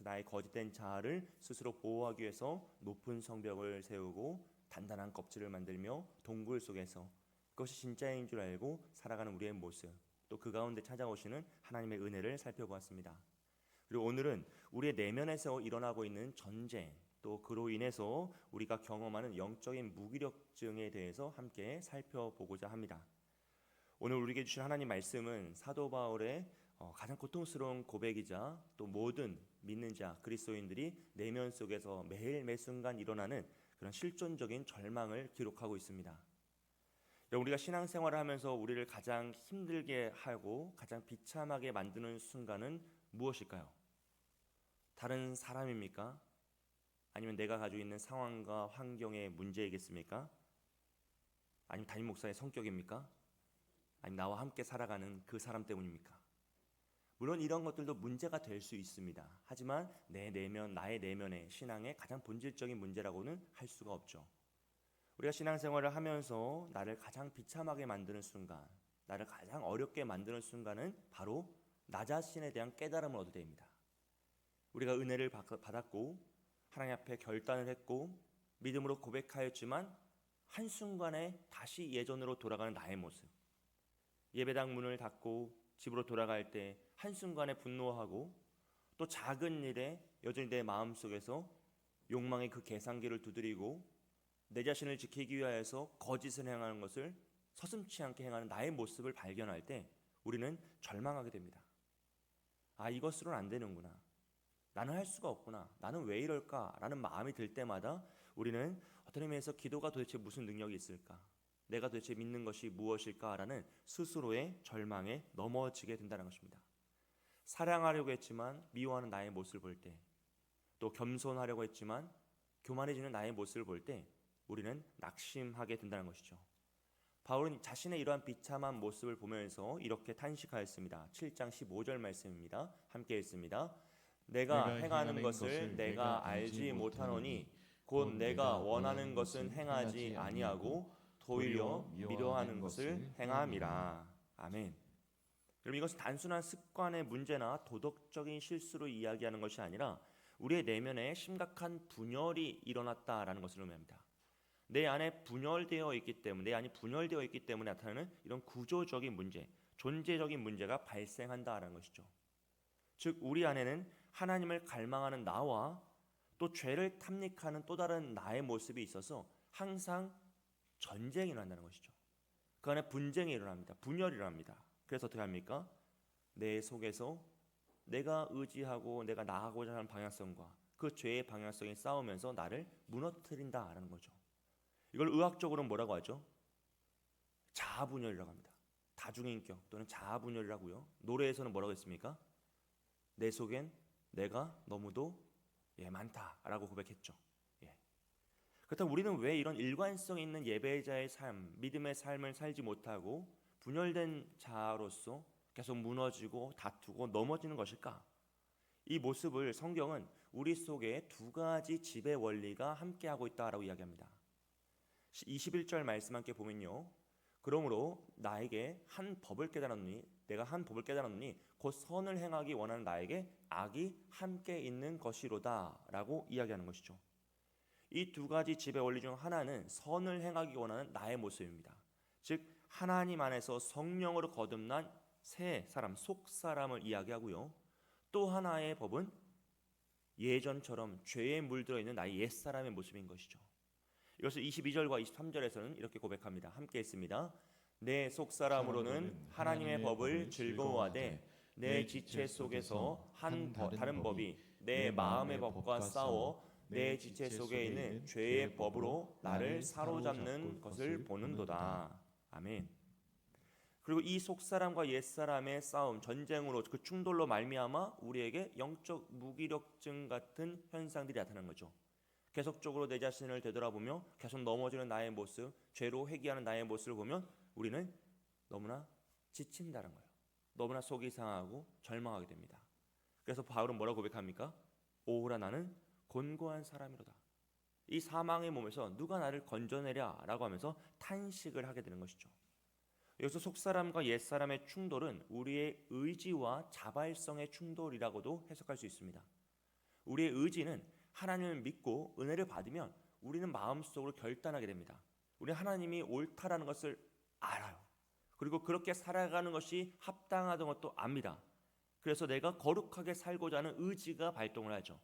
나의 거짓된 자아를 스스로 보호하기 위해서 높은 성벽을 세우고 단단한 껍질을 만들며 동굴 속에서 그것이 진짜인 줄 알고 살아가는 우리의 모습, 또 그 가운데 찾아오시는 하나님의 은혜를 살펴보았습니다. 그리고 오늘은 우리의 내면에서 일어나고 있는 전쟁, 또 그로 인해서 우리가 경험하는 영적인 무기력증에 대해서 함께 살펴보고자 합니다. 오늘 우리에게 주신 하나님 말씀은 사도 바울의 가장 고통스러운 고백이자 또 모든 믿는 자 그리스도인들이 내면 속에서 매일 매순간 일어나는 그런 실존적인 절망을 기록하고 있습니다. 우리가 신앙생활을 하면서 우리를 가장 힘들게 하고 가장 비참하게 만드는 순간은 무엇일까요? 다른 사람입니까? 아니면 내가 가지고 있는 상황과 환경의 문제이겠습니까? 아니면 담임 목사의 성격입니까? 아니면 나와 함께 살아가는 그 사람 때문입니까? 물론 이런 것들도 문제가 될 수 있습니다. 하지만 내 내면, 나의 내면의 신앙의 가장 본질적인 문제라고는 할 수가 없죠. 우리가 신앙생활을 하면서 나를 가장 비참하게 만드는 순간, 나를 가장 어렵게 만드는 순간은 바로 나 자신에 대한 깨달음을 얻을 때입니다. 우리가 은혜를 받았고 하나님 앞에 결단을 했고 믿음으로 고백하였지만 한순간에 다시 예전으로 돌아가는 나의 모습, 예배당 문을 닫고 집으로 돌아갈 때 한순간에 분노하고 또 작은 일에 여전히 내 마음속에서 욕망의 그 계산기를 두드리고 내 자신을 지키기 위하여서 거짓을 행하는 것을 서슴지 않게 행하는 나의 모습을 발견할 때 우리는 절망하게 됩니다. 아, 이것으로는 안 되는구나. 나는 할 수가 없구나. 나는 왜 이럴까? 라는 마음이 들 때마다 우리는 어떤 의미에서 기도가 도대체 무슨 능력이 있을까? 내가 도대체 믿는 것이 무엇일까? 라는 스스로의 절망에 넘어지게 된다는 것입니다. 사랑하려고 했지만 미워하는 나의 모습을 볼 때, 또 겸손하려고 했지만 교만해지는 나의 모습을 볼 때 우리는 낙심하게 된다는 것이죠. 바울은 자신의 이러한 비참한 모습을 보면서 이렇게 탄식하였습니다. 7장 15절 말씀입니다. 함께 읽습니다. 내가 행하는 것을 내가 알지 못하노니 곧 내가 원하는 것은 행하지 아니하고 도리어 미워하는 것을 행함이라. 아멘. 그럼 이것은 단순한 습관의 문제나 도덕적인 실수로 이야기하는 것이 아니라 우리의 내면에 심각한 분열이 일어났다라는 것을 의미합니다. 내 안에 분열되어 있기 때문에, 내 안이 분열되어 있기 때문에 나타나는 이런 구조적인 문제, 존재적인 문제가 발생한다라는 것이죠. 즉 우리 안에는 하나님을 갈망하는 나와 또 죄를 탐닉하는 또 다른 나의 모습이 있어서 항상 전쟁이 일어난다는 것이죠. 그 안에 분쟁이 일어납니다. 분열이 일어납니다. 그래서 어떻게 합니까? 내 속에서 내가 의지하고 내가 나아가고자 하는 방향성과 그 죄의 방향성이 싸우면서 나를 무너뜨린다라는 거죠. 이걸 의학적으로는 뭐라고 하죠? 자아분열이라고 합니다. 다중인격 또는 자아분열이라고요. 노래에서는 뭐라고 했습니까? 내 속엔 내가 너무도 많다라고 고백했죠. 그렇다면 우리는 왜 이런 일관성 있는 예배자의 삶, 믿음의 삶을 살지 못하고 분열된 자아로서 계속 무너지고 다투고 넘어지는 것일까? 이 모습을 성경은 우리 속에 두 가지 지배 원리가 함께하고 있다라고 이야기합니다. 21절 말씀 함께 보면요. 그러므로 나에게 한 법을 깨달았노니 내가 한 법을 깨달았노니 곧 선을 행하기 원하는 나에게 악이 함께 있는 것이로다 라고 이야기하는 것이죠. 이 두 가지 지배 원리 중 하나는 선을 행하기 원하는 나의 모습입니다. 즉 하나님 안에서 성령으로 거듭난 새 사람, 속 사람을 이야기하고요. 또 하나의 법은 예전처럼 죄에 물들어 있는 나의 옛 사람의 모습인 것이죠. 이것을 22절과 23절에서는 이렇게 고백합니다. 함께 했습니다. 내 속사람으로는 하나님의 법을 즐거워하되 내 지체 속에서 다른 법이 내 마음의 법과 싸워 내 지체 속에 있는 죄의 법으로 나를 사로잡는 것을 보는도다. 아멘. 그리고 이 속사람과 옛사람의 싸움, 전쟁으로 그 충돌로 말미암아 우리에게 영적 무기력증 같은 현상들이 나타나는 거죠. 계속적으로 내 자신을 되돌아보며 계속 넘어지는 나의 모습, 죄로 회귀하는 나의 모습을 보면 우리는 너무나 지친다는 거예요. 너무나 속이 상하고 절망하게 됩니다. 그래서 바울은 뭐라고 고백합니까? 오호라 나는 곤고한 사람이로다. 이 사망의 몸에서 누가 나를 건져내랴 라고 하면서 탄식을 하게 되는 것이죠. 여기서 속사람과 옛사람의 충돌은 우리의 의지와 자발성의 충돌이라고도 해석할 수 있습니다. 우리의 의지는 하나님을 믿고 은혜를 받으면 우리는 마음속으로 결단하게 됩니다. 우리는 하나님이 옳다라는 것을 알아요. 그리고 그렇게 살아가는 것이 합당하던 것도 압니다. 그래서 내가 거룩하게 살고자 하는 의지가 발동을 하죠.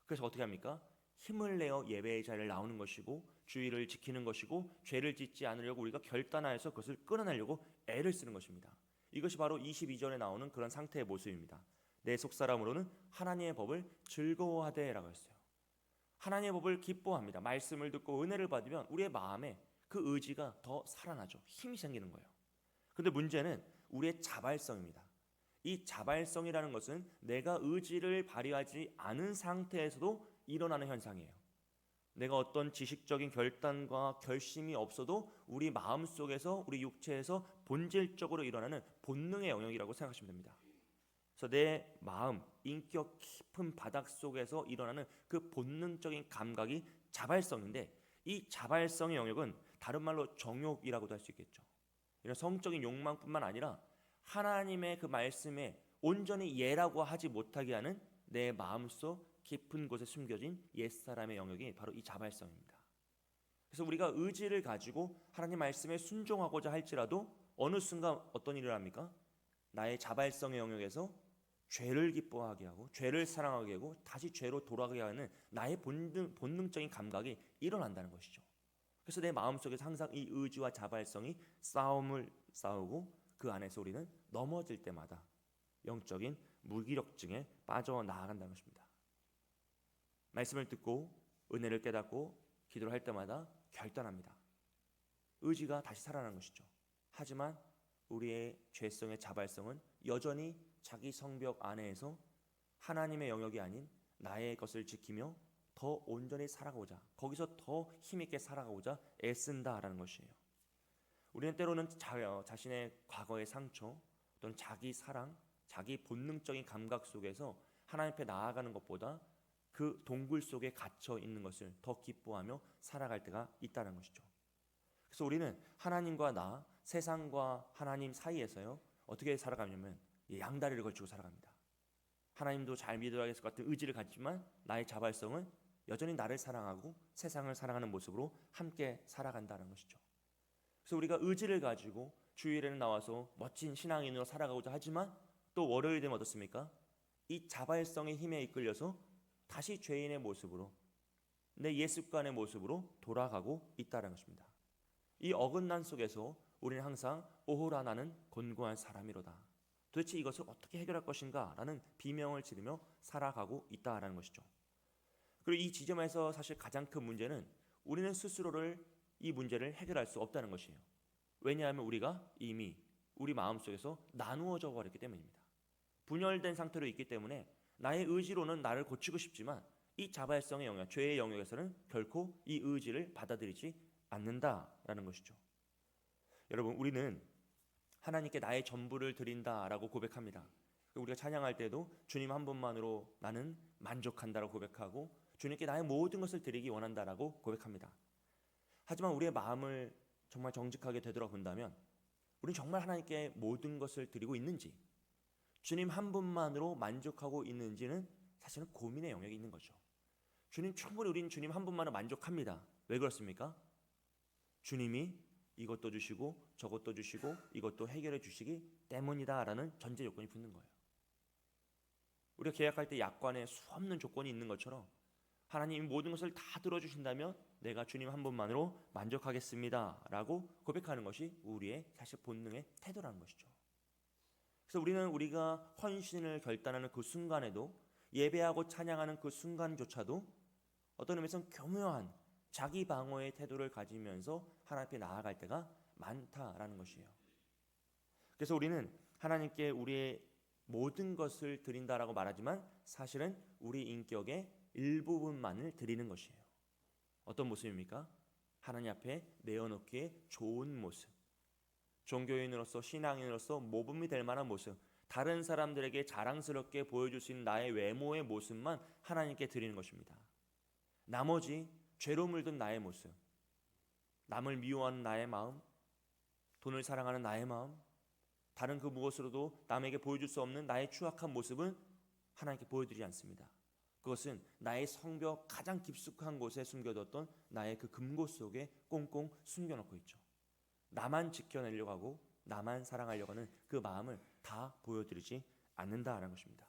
그래서 어떻게 합니까? 힘을 내어 예배의 자리를 나오는 것이고 주의를 지키는 것이고 죄를 짓지 않으려고 우리가 결단하여서 그것을 끊어내려고 애를 쓰는 것입니다. 이것이 바로 22절에 나오는 그런 상태의 모습입니다. 내 속사람으로는 하나님의 법을 즐거워하되라고 했어요. 하나님의 법을 기뻐합니다. 말씀을 듣고 은혜를 받으면 우리의 마음에 그 의지가 더 살아나죠. 힘이 생기는 거예요. 그런데 문제는 우리의 자발성입니다. 이 자발성이라는 것은 내가 의지를 발휘하지 않은 상태에서도 일어나는 현상이에요. 내가 어떤 지식적인 결단과 결심이 없어도 우리 마음속에서 우리 육체에서 본질적으로 일어나는 본능의 영역이라고 생각하시면 됩니다. 그래서 내 마음, 인격 깊은 바닥 속에서 일어나는 그 본능적인 감각이 자발성인데 이 자발성의 영역은 다른 말로 정욕이라고도 할 수 있겠죠. 이런 성적인 욕망뿐만 아니라 하나님의 그 말씀에 온전히 예라고 하지 못하게 하는 내 마음속 깊은 곳에 숨겨진 옛사람의 영역이 바로 이 자발성입니다. 그래서 우리가 의지를 가지고 하나님 말씀에 순종하고자 할지라도 어느 순간 어떤 일을 합니까? 나의 자발성의 영역에서 죄를 기뻐하게 하고 죄를 사랑하게 하고 다시 죄로 돌아가게 하는 나의 본능적인 감각이 일어난다는 것이죠. 그래서 내 마음속에서 항상 이 의지와 자발성이 싸움을 싸우고 그 안에서 우리는 넘어질 때마다 영적인 무기력증에 빠져나간다는 것입니다. 말씀을 듣고 은혜를 깨닫고 기도를 할 때마다 결단합니다. 의지가 다시 살아나는 것이죠. 하지만 우리의 죄성의 자발성은 여전히 자기 성벽 안에서 하나님의 영역이 아닌 나의 것을 지키며 더 온전히 살아가고자, 거기서 더 힘있게 살아가고자 애쓴다라는 것이에요. 우리는 때로는 자신의 과거의 상처 또는 자기 사랑, 자기 본능적인 감각 속에서 하나님 앞에 나아가는 것보다 그 동굴 속에 갇혀 있는 것을 더 기뻐하며 살아갈 때가 있다는 것이죠. 그래서 우리는 하나님과 나, 세상과 하나님 사이에서요 어떻게 살아가냐면 양다리를 걸치고 살아갑니다. 하나님도 잘 믿어야겠을 것 같은 의지를 갖지만 나의 자발성은 여전히 나를 사랑하고 세상을 사랑하는 모습으로 함께 살아간다는 것이죠. 그래서 우리가 의지를 가지고 주일에는 나와서 멋진 신앙인으로 살아가고자 하지만 또 월요일 되면 어떻습니까? 이 자발성의 힘에 이끌려서 다시 죄인의 모습으로 내 옛 습관의 모습으로 돌아가고 있다는 것입니다. 이 어긋난 속에서 우리는 항상 오호라 나는 곤고한 사람이로다. 도대체 이것을 어떻게 해결할 것인가 라는 비명을 지르며 살아가고 있다는 것이죠. 그리고 이 지점에서 사실 가장 큰 문제는 우리는 스스로를 이 문제를 해결할 수 없다는 것이에요. 왜냐하면 우리가 이미 우리 마음속에서 나누어져 버렸기 때문입니다. 분열된 상태로 있기 때문에 나의 의지로는 나를 고치고 싶지만 이 자발성의 영역, 죄의 영역에서는 결코 이 의지를 받아들이지 않는다라는 것이죠. 여러분, 우리는 하나님께 나의 전부를 드린다라고 고백합니다. 우리가 찬양할 때도 주님 한 분만으로 나는 만족한다라고 고백하고 주님께 나의 모든 것을 드리기 원한다라고 고백합니다. 하지만 우리의 마음을 정말 정직하게 되돌아본다면 우리는 정말 하나님께 모든 것을 드리고 있는지, 주님 한 분만으로 만족하고 있는지는 사실은 고민의 영역이 있는 거죠. 충분히 우리는 주님 한 분만으로 만족합니다. 왜 그렇습니까? 주님이 이것도 주시고 저것도 주시고 이것도 해결해 주시기 때문이다라는 전제 요건이 붙는 거예요. 우리가 계약할 때 약관에 수없는 조건이 있는 것처럼 하나님이 모든 것을 다 들어주신다면 내가 주님 한 분만으로 만족하겠습니다 라고 고백하는 것이 우리의 사실 본능의 태도라는 것이죠. 그래서 우리는 우리가 헌신을 결단하는 그 순간에도 예배하고 찬양하는 그 순간조차도 어떤 의미에서는 교묘한 자기 방어의 태도를 가지면서 하나님 앞에 나아갈 때가 많다라는 것이에요. 그래서 우리는 하나님께 우리의 모든 것을 드린다라고 말하지만 사실은 우리 인격의 일부분만을 드리는 것이에요. 어떤 모습입니까? 하나님 앞에 내어놓기에 좋은 모습, 종교인으로서 신앙인으로서 모범이 될 만한 모습, 다른 사람들에게 자랑스럽게 보여줄 수 있는 나의 외모의 모습만 하나님께 드리는 것입니다. 나머지 죄로 물든 나의 모습, 남을 미워하는 나의 마음, 돈을 사랑하는 나의 마음, 다른 그 무엇으로도 남에게 보여줄 수 없는 나의 추악한 모습은 하나님께 보여드리지 않습니다. 그것은 나의 성벽 가장 깊숙한 곳에 숨겨뒀던 나의 그 금고 속에 꽁꽁 숨겨놓고 있죠. 나만 지켜내려고 하고 나만 사랑하려고 하는 그 마음을 다 보여드리지 않는다라는 것입니다.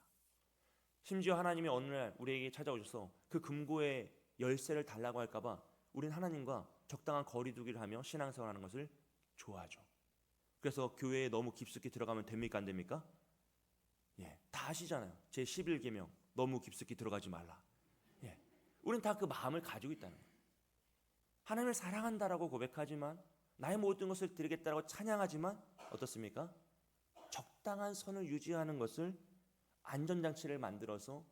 심지어 하나님이 어느 날 우리에게 찾아오셔서 그 금고의 열쇠를 달라고 할까봐 우리는 하나님과 적당한 거리두기를 하며 신앙생활하는 것을 좋아하죠. 그래서 교회에 너무 깊숙이 들어가면 됩니까, 안 됩니까? 다 아시잖아요. 제 11계명 너무 깊숙이 들어가지 말라. 우리는 다 그 마음을 가지고 있다는 거예요. 하나님을 사랑한다라고 고백하지만, 나의 모든 것을 드리겠다라고 찬양하지만 어떻습니까? 적당한 선을 유지하는 것을 안전장치를 만들어서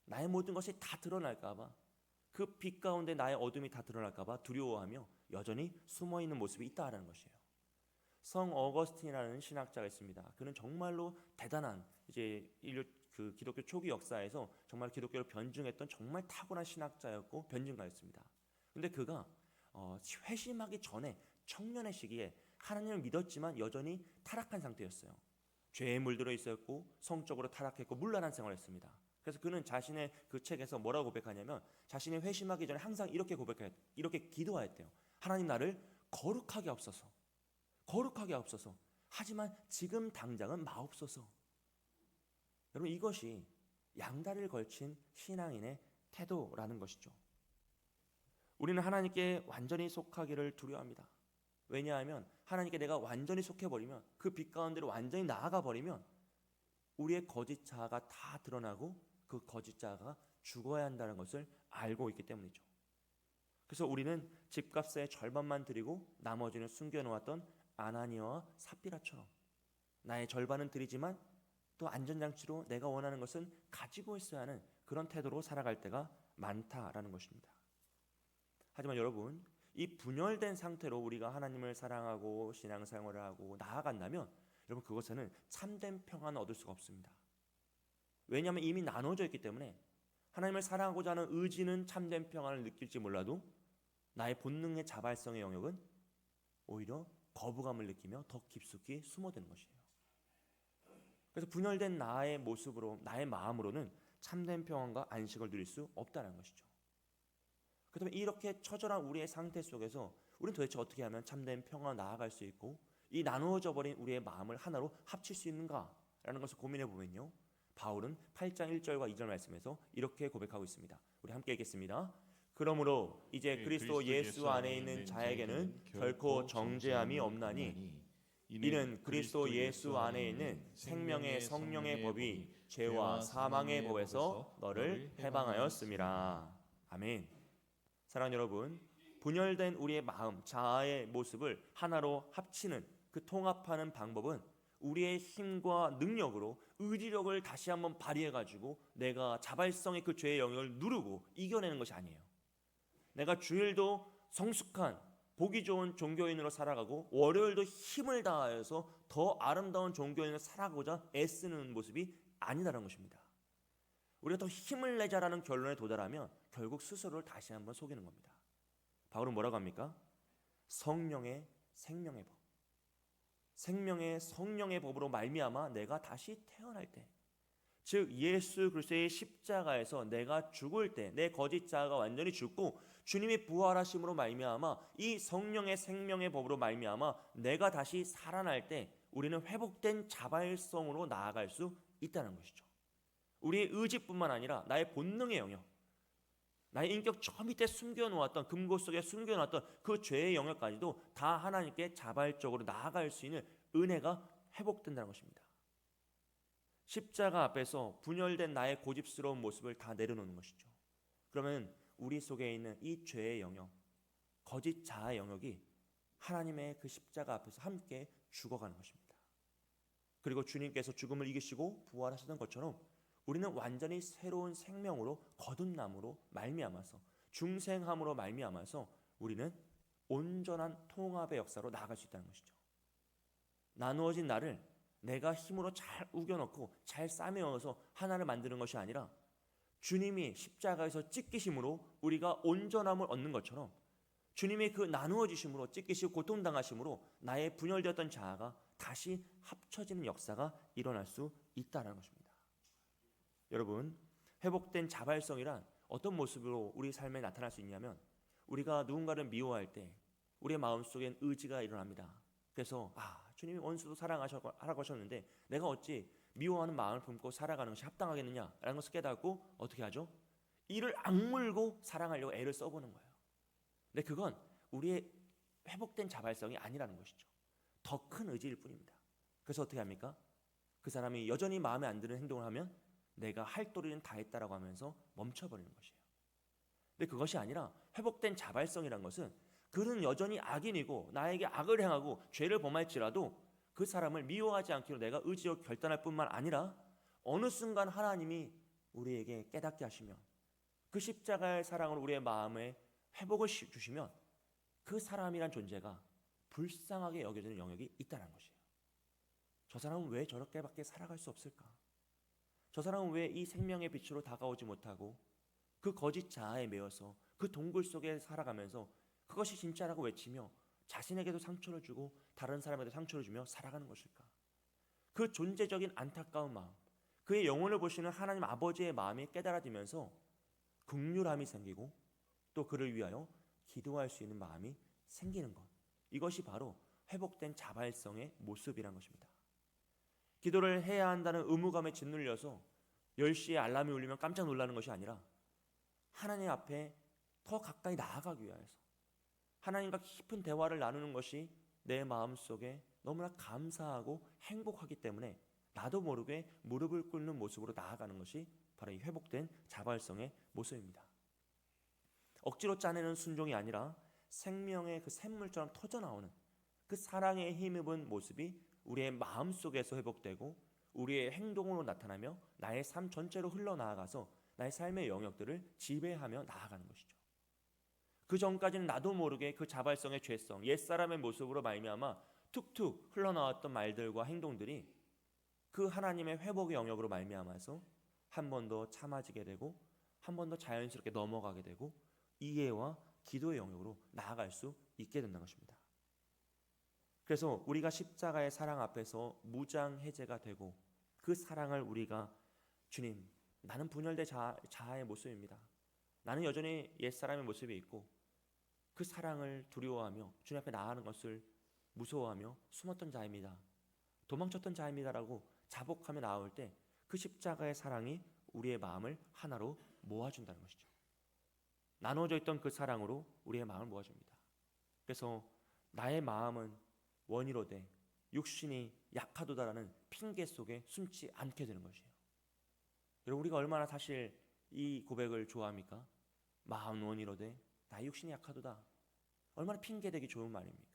나의 모든 것이 다 드러날까봐, 그 빛 가운데 나의 어둠이 다 드러날까봐 두려워하며 여전히 숨어있는 모습이 있다라는 것이에요. 성 어거스틴이라는 신학자가 있습니다. 그는 정말로 대단한 그 기독교 초기 역사에서 정말 기독교를 변증했던 정말 탁월한 신학자였고 변증가였습니다. 근데 그가 회심하기 전에 청년의 시기에 하나님을 믿었지만 여전히 타락한 상태였어요. 죄에 물들어 있었고 성적으로 타락했고 문란한 생활을 했습니다. 그래서 그는 자신의 그 책에서 뭐라고 고백하냐면, 자신이 회심하기 전에 항상 이렇게 기도하였대요. 하나님, 나를 거룩하게 하옵소서. 거룩하게 하옵소서. 하지만 지금 당장은 마옵소서. 여러분, 이것이 양다리를 걸친 신앙인의 태도라는 것이죠. 우리는 하나님께 완전히 속하기를 두려워합니다. 왜냐하면 하나님께 내가 완전히 속해버리면, 그 빛 가운데로 완전히 나아가 버리면 우리의 거짓 자아가 다 드러나고 그 거짓 자아가 죽어야 한다는 것을 알고 있기 때문이죠. 그래서 우리는 집값의 절반만 드리고 나머지는 숨겨놓았던 아나니아와 삽비라처럼 나의 절반은 드리지만 또 안전장치로 내가 원하는 것은 가지고 있어야 하는 그런 태도로 살아갈 때가 많다라는 것입니다. 하지만 여러분, 이 분열된 상태로 우리가 하나님을 사랑하고 신앙생활을 하고 나아간다면 여러분, 그것에는 참된 평안을 얻을 수가 없습니다. 왜냐하면 이미 나눠져 있기 때문에 하나님을 사랑하고자 하는 의지는 참된 평안을 느낄지 몰라도 나의 본능의 자발성의 영역은 오히려 거부감을 느끼며 더 깊숙이 숨어드는 것이에요. 그래서 분열된 나의 모습으로, 나의 마음으로는 참된 평안과 안식을 누릴 수 없다는 것이죠. 그렇다면 이렇게 처절한 우리의 상태 속에서 우리는 도대체 어떻게 하면 참된 평안으로 나아갈 수 있고 이 나누어져 버린 우리의 마음을 하나로 합칠 수 있는가라는 것을 고민해 보면요, 바울은 8장 1절과 2절 말씀에서 이렇게 고백하고 있습니다. 우리 함께 읽겠습니다. 그러므로 이제 그리스도 예수 안에 있는 자에게는 결코 정죄함이 없나니, 이는 그리스도 예수 안에 있는 생명의 성령의 법이 죄와 사망의 법에서 너를 해방하였음이라. 아멘. 사랑하는 여러분, 분열된 우리의 마음, 자아의 모습을 하나로 합치는 그 통합하는 방법은 우리의 힘과 능력으로 의지력을 다시 한번 발휘해가지고 내가 자발성의 그 죄의 영역을 누르고 이겨내는 것이 아니에요. 내가 주일도 성숙한 보기 좋은 종교인으로 살아가고 월요일도 힘을 다하여서 더 아름다운 종교인으로 살아가고자 애쓰는 모습이 아니다라는 것입니다. 우리가 더 힘을 내자라는 결론에 도달하면 결국 스스로를 다시 한번 속이는 겁니다. 바울은 뭐라고 합니까? 성령의 생명의 법, 생명의 성령의 법으로 말미암아 내가 다시 태어날 때, 즉 예수 그리스도의 십자가에서 내가 죽을 때 내 거짓 자아가 완전히 죽고 주님이 부활하심으로 말미암아 이 성령의 생명의 법으로 말미암아 내가 다시 살아날 때 우리는 회복된 자발성으로 나아갈 수 있다는 것이죠. 우리의 의지뿐만 아니라 나의 본능의 영역, 나의 인격 저 밑에 숨겨놓았던, 금고 속에 숨겨놨던 그 죄의 영역까지도 다 하나님께 자발적으로 나아갈 수 있는 은혜가 회복된다는 것입니다. 십자가 앞에서 분열된 나의 고집스러운 모습을 다 내려놓는 것이죠. 그러면 우리 속에 있는 이 죄의 영역, 거짓 자아의 영역이 하나님의 그 십자가 앞에서 함께 죽어가는 것입니다. 그리고 주님께서 죽음을 이기시고 부활하셨던 것처럼 우리는 완전히 새로운 생명으로 거듭남으로 말미암아서, 중생함으로 말미암아서 우리는 온전한 통합의 역사로 나아갈 수 있다는 것이죠. 나누어진 나를 내가 힘으로 잘 우겨넣고 잘 싸매어서 하나를 만드는 것이 아니라 주님이 십자가에서 찢기심으로 우리가 온전함을 얻는 것처럼 주님이 그 나누어지심으로, 찢기시고 고통당하심으로 나의 분열되었던 자아가 다시 합쳐지는 역사가 일어날 수 있다는 것입니다. 여러분, 회복된 자발성이란 어떤 모습으로 우리 삶에 나타날 수 있냐면, 우리가 누군가를 미워할 때 우리의 마음속엔 의지가 일어납니다. 그래서 주님이 원수도 사랑하라고 하셨는데 내가 어찌 미워하는 마음을 품고 살아가는 것이 합당하겠느냐라는 것을 깨닫고 어떻게 하죠? 이를 악물고 사랑하려고 애를 써보는 거예요. 근데 그건 우리의 회복된 자발성이 아니라는 것이죠. 더 큰 의지일 뿐입니다. 그래서 어떻게 합니까? 그 사람이 여전히 마음에 안 드는 행동을 하면 내가 할 도리는 다 했다라고 하면서 멈춰버리는 것이에요. 근데 그것이 아니라 회복된 자발성이란 것은 그는 여전히 악인이고 나에게 악을 행하고 죄를 범할지라도 그 사람을 미워하지 않기로 내가 의지로 결단할 뿐만 아니라 어느 순간 하나님이 우리에게 깨닫게 하시면 그 십자가의 사랑으로 우리의 마음에 회복을 주시면 그 사람이란 존재가 불쌍하게 여겨지는 영역이 있다는 것이에요. 저 사람은 왜 저렇게밖에 살아갈 수 없을까? 저 사람은 왜 이 생명의 빛으로 다가오지 못하고 그 거짓 자아에 매여서 그 동굴 속에 살아가면서 그것이 진짜라고 외치며 자신에게도 상처를 주고 다른 사람에게도 상처를 주며 살아가는 것일까? 그 존재적인 안타까운 마음, 그의 영혼을 보시는 하나님 아버지의 마음이 깨달아지면서 긍휼함이 생기고 또 그를 위하여 기도할 수 있는 마음이 생기는 것, 이것이 바로 회복된 자발성의 모습이란 것입니다. 기도를 해야 한다는 의무감에 짓눌려서 10시에 알람이 울리면 깜짝 놀라는 것이 아니라 하나님 앞에 더 가까이 나아가기 위해서 하나님과 깊은 대화를 나누는 것이 내 마음속에 너무나 감사하고 행복하기 때문에 나도 모르게 무릎을 꿇는 모습으로 나아가는 것이 바로 이 회복된 자발성의 모습입니다. 억지로 짜내는 순종이 아니라 생명의 그 샘물처럼 터져나오는 그 사랑에 힘입은 모습이 우리의 마음속에서 회복되고 우리의 행동으로 나타나며 나의 삶 전체로 흘러나아가서 나의 삶의 영역들을 지배하며 나아가는 것이죠. 그 전까지는 나도 모르게 그 자발성의 죄성, 옛사람의 모습으로 말미암아 툭툭 흘러나왔던 말들과 행동들이 그 하나님의 회복의 영역으로 말미암아서 한 번 더 참아지게 되고 한 번 더 자연스럽게 넘어가게 되고 이해와 기도의 영역으로 나아갈 수 있게 된다는 것입니다. 그래서 우리가 십자가의 사랑 앞에서 무장해제가 되고 그 사랑을 우리가 주님, 나는 분열된 자아의 모습입니다. 나는 여전히 옛사람의 모습이 있고 그 사랑을 두려워하며 주님 앞에 나아가는 것을 무서워하며 숨었던 자입니다. 도망쳤던 자입니다라고 자복하며 나올 때 그 십자가의 사랑이 우리의 마음을 하나로 모아준다는 것이죠. 나눠져 있던 그 사랑으로 우리의 마음을 모아줍니다. 그래서 나의 마음은 원이로되 육신이 약하도다라는 핑계 속에 숨지 않게 되는 것이에요. 여러분, 우리가 얼마나 사실 이 고백을 좋아합니까? 마음 원이로되 나의 육신이 약하도다. 얼마나 핑계대기 좋은 말입니까?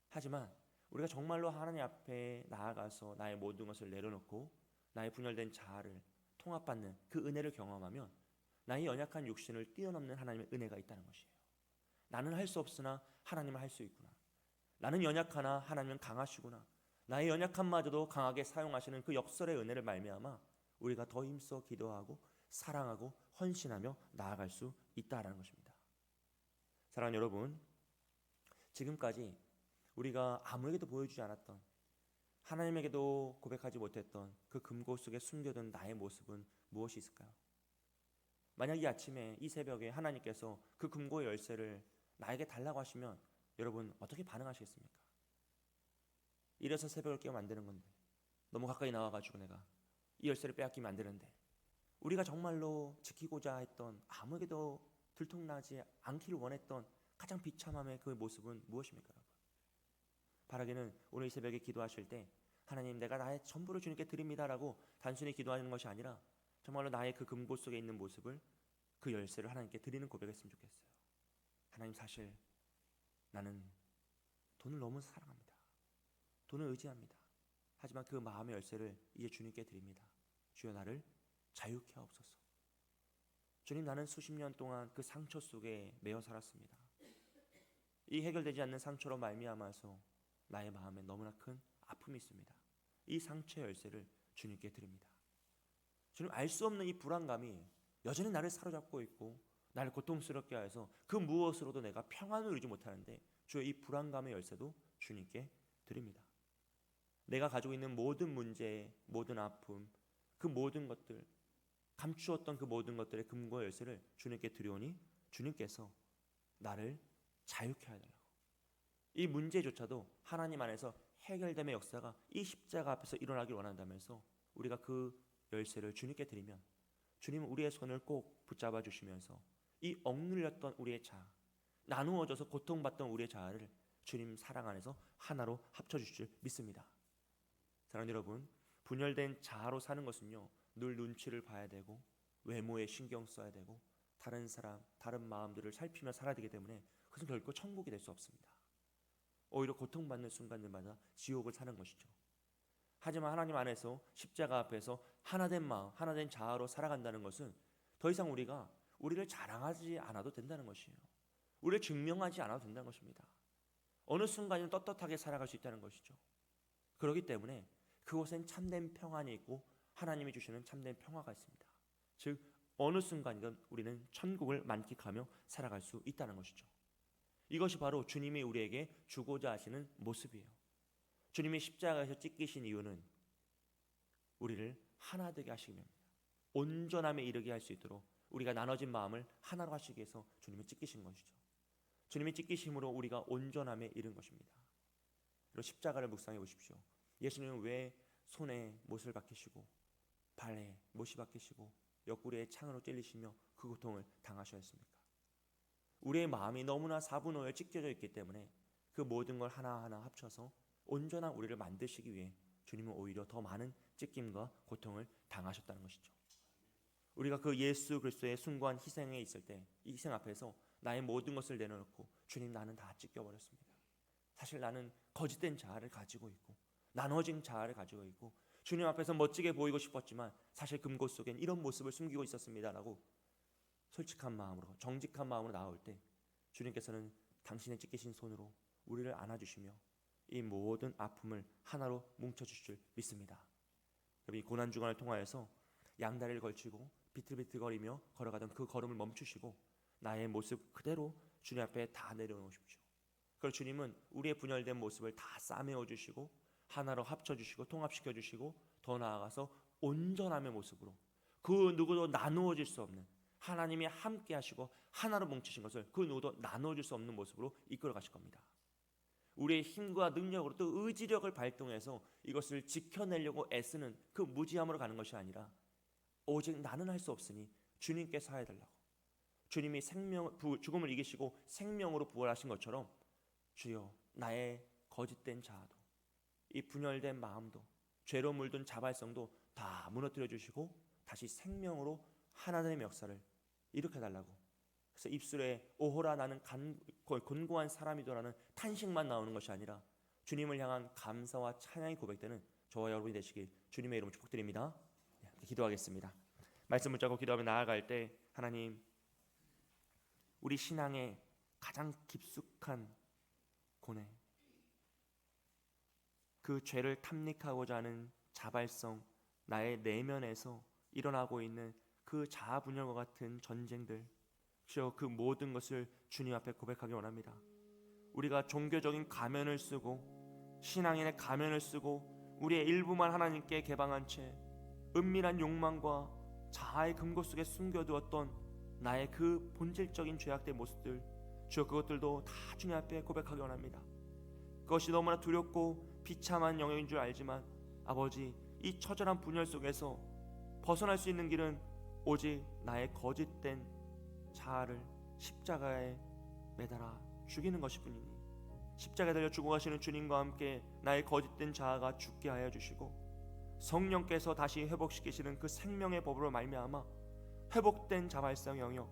하지만 우리가 정말로 하나님 앞에 나아가서 나의 모든 것을 내려놓고 나의 분열된 자아를 통합받는 그 은혜를 경험하면 나의 연약한 육신을 뛰어넘는 하나님의 은혜가 있다는 것이에요. 나는 할 수 없으나 하나님은 할 수 있구나. 나는 연약하나 하나님은 강하시구나. 나의 연약함마저도 강하게 사용하시는 그 역설의 은혜를 말미암아 우리가 더 힘써 기도하고 사랑하고 헌신하며 나아갈 수 있다라는 것입니다. 사랑하는 여러분, 지금까지 우리가 아무에게도 보여주지 않았던, 하나님에게도 고백하지 못했던 그 금고 속에 숨겨둔 나의 모습은 무엇이 있을까요? 만약 이 아침에 이 새벽에 하나님께서 그 금고의 열쇠를 나에게 달라고 하시면 여러분 어떻게 반응하시겠습니까? 이래서 새벽을 깨우면 안 되는 건데, 너무 가까이 나와가지고 내가 이 열쇠를 빼앗기면 안 되는데, 우리가 정말로 지키고자 했던, 아무에게도 들통나지 않기를 원했던 가장 비참함의 그 모습은 무엇입니까? 여러분? 바라기는 오늘 이 새벽에 기도하실 때 하나님, 내가 나의 전부를 주님께 드립니다라고 단순히 기도하는 것이 아니라 정말로 나의 그 금고 속에 있는 모습을, 그 열쇠를 하나님께 드리는 고백했으면 좋겠어요. 하나님, 사실 나는 돈을 너무 사랑합니다. 돈을 의지합니다. 하지만 그 마음의 열쇠를 이제 주님께 드립니다. 주여, 나를 자유케 하옵소서. 주님, 나는 수십 년 동안 그 상처 속에 매여 살았습니다. 이 해결되지 않는 상처로 말미암아서 나의 마음에 너무나 큰 아픔이 있습니다. 이 상처의 열쇠를 주님께 드립니다. 주님, 알 수 없는 이 불안감이 여전히 나를 사로잡고 있고 나를 고통스럽게 해서 그 무엇으로도 내가 평안을 누리지 못하는데, 주의 이 불안감의 열쇠도 주님께 드립니다. 내가 가지고 있는 모든 문제, 모든 아픔, 그 모든 것들, 감추었던 그 모든 것들의 금고 열쇠를 주님께 드리오니 주님께서 나를 자유케 하달라고. 이 문제조차도 하나님 안에서 해결됨의 역사가 이 십자가 앞에서 일어나길 원한다면서 우리가 그 열쇠를 주님께 드리면 주님은 우리의 손을 꼭 붙잡아 주시면서 이 억눌렸던 우리의 자아, 나누어져서 고통받던 우리의 자아를 주님 사랑 안에서 하나로 합쳐주실 줄 믿습니다. 사랑하는 여러분, 분열된 자아로 사는 것은요, 늘 눈치를 봐야 되고 외모에 신경 써야 되고 다른 사람, 다른 마음들을 살피며 살아야 되기 때문에 그것은 결코 천국이 될 수 없습니다. 오히려 고통받는 순간들마다 지옥을 사는 것이죠. 하지만 하나님 안에서 십자가 앞에서 하나된 마음, 하나된 자아로 살아간다는 것은 더 이상 우리가 우리를 자랑하지 않아도 된다는 것이에요. 우리를 증명하지 않아도 된다는 것입니다. 어느 순간은 떳떳하게 살아갈 수 있다는 것이죠. 그렇기 때문에 그곳엔 참된 평안이 있고 하나님이 주시는 참된 평화가 있습니다. 즉 어느 순간이든 우리는 천국을 만끽하며 살아갈 수 있다는 것이죠. 이것이 바로 주님이 우리에게 주고자 하시는 모습이에요. 주님이 십자가에서 찢기신 이유는 우리를 하나 되게 하시기 위함입니다. 온전함에 이르게 할 수 있도록 우리가 나눠진 마음을 하나로 하시기 위해서 주님이 찢기신 것이죠. 주님이 찢기심으로 우리가 온전함에 이른 것입니다. 그리고 십자가를 묵상해 보십시오. 예수님은 왜 손에 못을 박히시고 발에 못이 박히시고 옆구리에 창으로 찔리시며 그 고통을 당하셔야 했습니까? 우리의 마음이 너무나 사분오에 찢겨져 있기 때문에 그 모든 걸 하나하나 합쳐서 온전한 우리를 만드시기 위해 주님은 오히려 더 많은 찢김과 고통을 당하셨다는 것이죠. 우리가 그 예수 그리스도의 숭고한 희생에 있을 때 이 희생 앞에서 나의 모든 것을 내려놓고 주님 나는 다 찢겨버렸습니다. 사실 나는 거짓된 자아를 가지고 있고 나눠진 자아를 가지고 있고 주님 앞에서 멋지게 보이고 싶었지만 사실 금고 속엔 이런 모습을 숨기고 있었습니다라고 솔직한 마음으로 정직한 마음으로 나올 때 주님께서는 당신의 찢기신 손으로 우리를 안아주시며 이 모든 아픔을 하나로 뭉쳐주실 줄 믿습니다. 여러분, 이 고난주간을 통하여서 양다리를 걸치고 비틀비틀거리며 걸어가던 그 걸음을 멈추시고 나의 모습 그대로 주님 앞에 다 내려놓으십시오. 그리고 주님은 우리의 분열된 모습을 다 싸매어 주시고 하나로 합쳐주시고 통합시켜주시고 더 나아가서 온전함의 모습으로 그 누구도 나누어질 수 없는 하나님이 함께 하시고 하나로 뭉치신 것을 그 누구도 나눠줄 수 없는 모습으로 이끌어 가실 겁니다. 우리의 힘과 능력으로 또 의지력을 발동해서 이것을 지켜내려고 애쓰는 그 무지함으로 가는 것이 아니라 오직 나는 할 수 없으니 주님께서 해달라고. 주님이 죽음을 이기시고 생명으로 부활하신 것처럼 주여 나의 거짓된 자아도 이 분열된 마음도 죄로 물든 자발성도 다 무너뜨려 주시고 다시 생명으로 하나님의 역사를 일으켜달라고. 그래서 입술에 오호라 나는 곤고한 사람이더라는 탄식만 나오는 것이 아니라 주님을 향한 감사와 찬양이 고백되는 저와 여러분이 되시길 주님의 이름으로 축복드립니다. 기도하겠습니다. 말씀 붙잡고 기도하며 나아갈 때 하나님, 우리 신앙의 가장 깊숙한 고뇌, 그 죄를 탐닉하고자 하는 자발성, 나의 내면에서 일어나고 있는 그 자아 분열과 같은 전쟁들, 주여 그 모든 것을 주님 앞에 고백하기 원합니다. 우리가 종교적인 가면을 쓰고 신앙인의 가면을 쓰고 우리의 일부만 하나님께 개방한 채 은밀한 욕망과 자아의 금고 속에 숨겨두었던 나의 그 본질적인 죄악된 모습들, 주여 그것들도 다 주님 앞에 고백하기 원합니다. 그것이 너무나 두렵고 비참한 영역인 줄 알지만 아버지, 이 처절한 분열 속에서 벗어날 수 있는 길은 오직 나의 거짓된 자아를 십자가에 매달아 죽이는 것이뿐이니 십자가에 달려 죽어가시는 주님과 함께 나의 거짓된 자아가 죽게 하여 주시고 성령께서 다시 회복시키시는 그 생명의 법으로 말미암아 회복된 자발성 영역,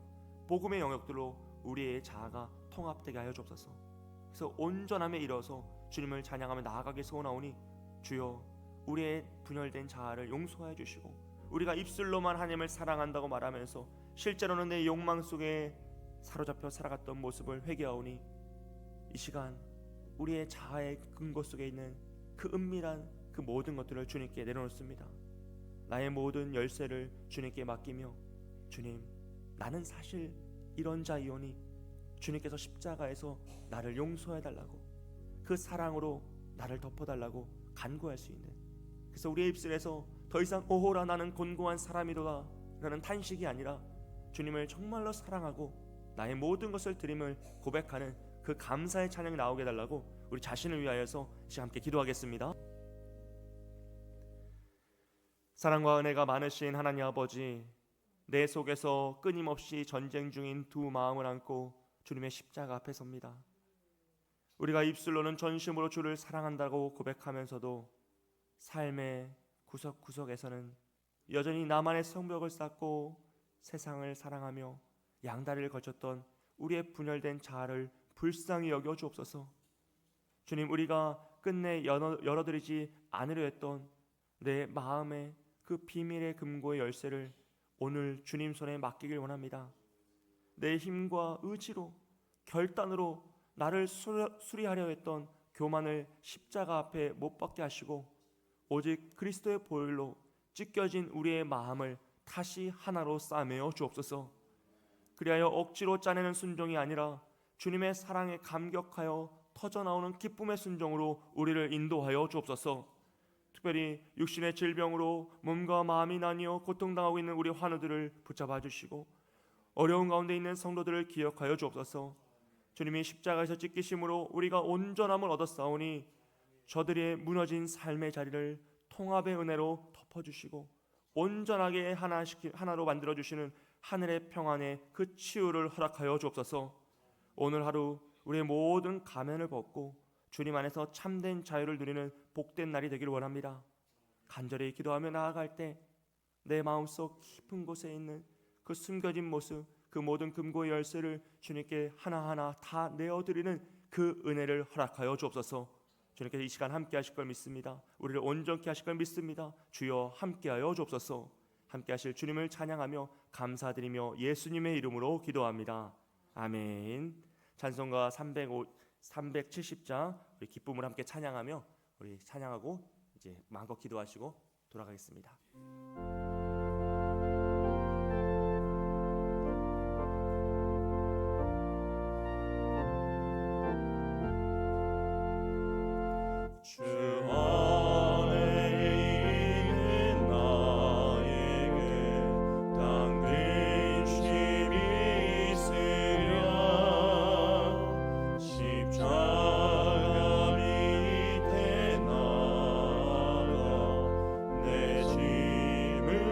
복음의 영역들로 우리의 자아가 통합되게 하여 주옵소서. 그래서 온전함에 이뤄서 주님을 찬양하며 나아가기 소원하오니 주여 우리의 분열된 자아를 용서하여 주시고 우리가 입술로만 하나님을 사랑한다고 말하면서 실제로는 내 욕망 속에 사로잡혀 살아갔던 모습을 회개하오니 이 시간 우리의 자아의 근거 속에 있는 그 은밀한 그 모든 것들을 주님께 내려놓습니다. 나의 모든 열쇠를 주님께 맡기며 주님, 나는 사실 이런 자이오니 주님께서 십자가에서 나를 용서해달라고, 그 사랑으로 나를 덮어달라고 간구할 수 있는, 그래서 우리의 입술에서 더 이상 오호라 나는 곤고한 사람이로다 나는 탄식이 아니라 주님을 정말로 사랑하고 나의 모든 것을 드림을 고백하는 그 감사의 찬양이 나오게 해달라고 우리 자신을 위하여서 이제 함께 기도하겠습니다. 사랑과 은혜가 많으신 하나님 아버지, 내 속에서 끊임없이 전쟁 중인 두 마음을 안고 주님의 십자가 앞에 섭니다. 우리가 입술로는 전심으로 주를 사랑한다고 고백하면서도 삶의 구석구석에서는 여전히 나만의 성벽을 쌓고 세상을 사랑하며 양다리를 거쳤던 우리의 분열된 자아를 불쌍히 여겨 주옵소서. 주님, 우리가 끝내 열어드리지 않으려 했던 내 마음의 그 비밀의 금고의 열쇠를 오늘 주님 손에 맡기길 원합니다. 내 힘과 의지로 결단으로 나를 수리하려 했던 교만을 십자가 앞에 못 박게 하시고 오직 그리스도의 보혈로 찢겨진 우리의 마음을 다시 하나로 싸매어 주옵소서. 그리하여 억지로 짜내는 순종이 아니라 주님의 사랑에 감격하여 터져나오는 기쁨의 순종으로 우리를 인도하여 주옵소서. 특별히 육신의 질병으로 몸과 마음이 나뉘어 고통당하고 있는 우리 환우들을 붙잡아 주시고 어려운 가운데 있는 성도들을 기억하여 주옵소서. 주님이 십자가에서 찢기심으로 우리가 온전함을 얻었사오니 저들의 무너진 삶의 자리를 통합의 은혜로 덮어주시고 온전하게 하나로 만들어주시는 하늘의 평안의 그 치유를 허락하여 주옵소서. 오늘 하루 우리의 모든 가면을 벗고 주님 안에서 참된 자유를 누리는 복된 날이 되기를 원합니다. 간절히 기도하며 나아갈 때 내 마음속 깊은 곳에 있는 그 숨겨진 모습, 그 모든 금고의 열쇠를 주님께 하나하나 다 내어드리는 그 은혜를 허락하여 주옵소서. 주님께서 이 시간 함께 하실 걸 믿습니다. 우리를 온전케 하실 걸 믿습니다. 주여 함께하여 주옵소서. 함께 하실 주님을 찬양하며 감사드리며 예수님의 이름으로 기도합니다. 아멘. 찬송가 370장 우리 기쁨을 함께 찬양하며 우리 찬양하고 이제 마음껏 기도하시고 돌아가겠습니다. 주 안에 있는 나에게 단 근심이 있으랴 십자가 밑에 나가 내 짐을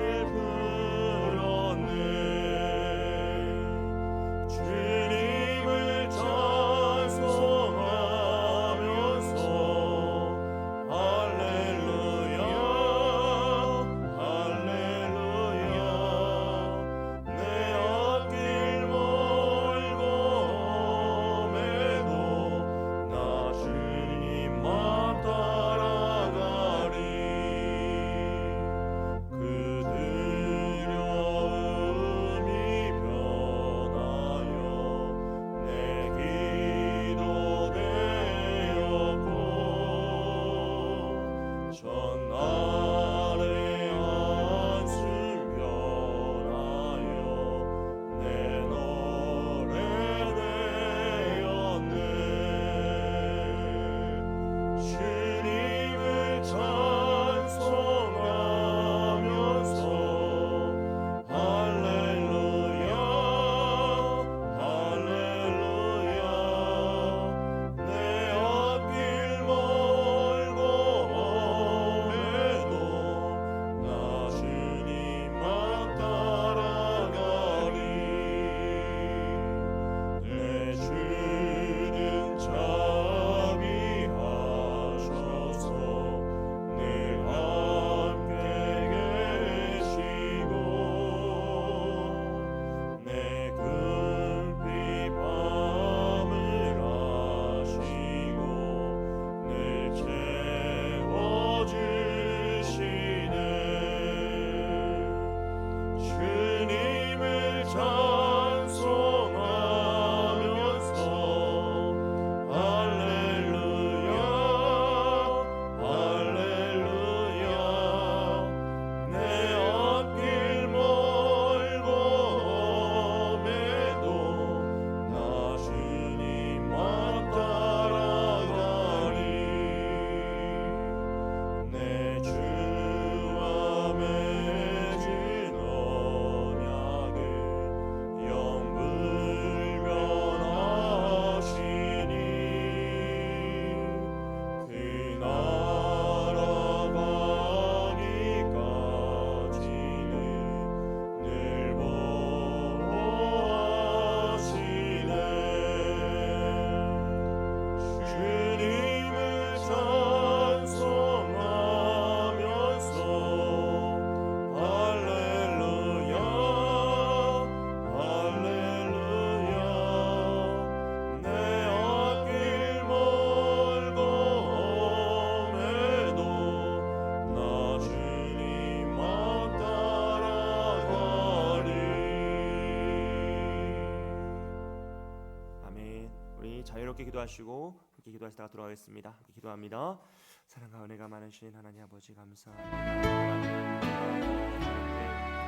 우리 자유롭게 기도하시고 함께 기도하시다가 돌아가겠습니다. 함께 기도합니다. 사랑과 은혜가 많으신 하나님 아버지 감사합니다.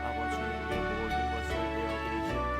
아버지 우리의 모든 것을 되어 계신